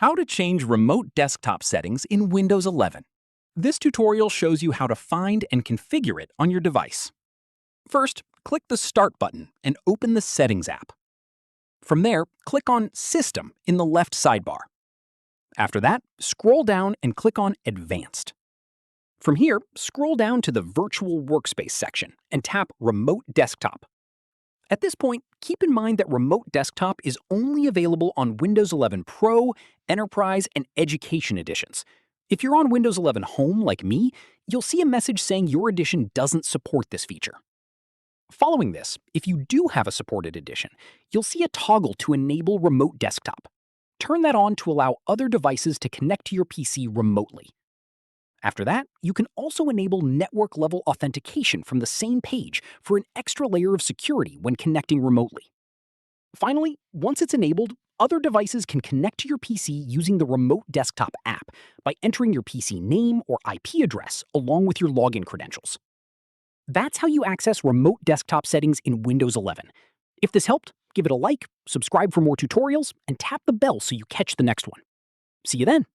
How to change remote desktop settings in Windows 11. This tutorial shows you how to find and configure it on your device. First, click the Start button and open the Settings app. From there, click on System in the left sidebar. After that, scroll down and click on Advanced. From here, scroll down to the Virtual Workspace section and tap Remote Desktop. At this point, keep in mind that Remote Desktop is only available on Windows 11 Pro, Enterprise, and Education editions. If you're on Windows 11 Home like me, you'll see a message saying your edition doesn't support this feature. Following this, if you do have a supported edition, you'll see a toggle to enable Remote Desktop. Turn that on to allow other devices to connect to your PC remotely. After that, you can also enable network-level authentication from the same page for an extra layer of security when connecting remotely. Finally, once it's enabled, other devices can connect to your PC using the Remote Desktop app by entering your PC name or IP address along with your login credentials. That's how you access Remote Desktop settings in Windows 11. If this helped, give it a like, subscribe for more tutorials, and tap the bell so you catch the next one. See you then!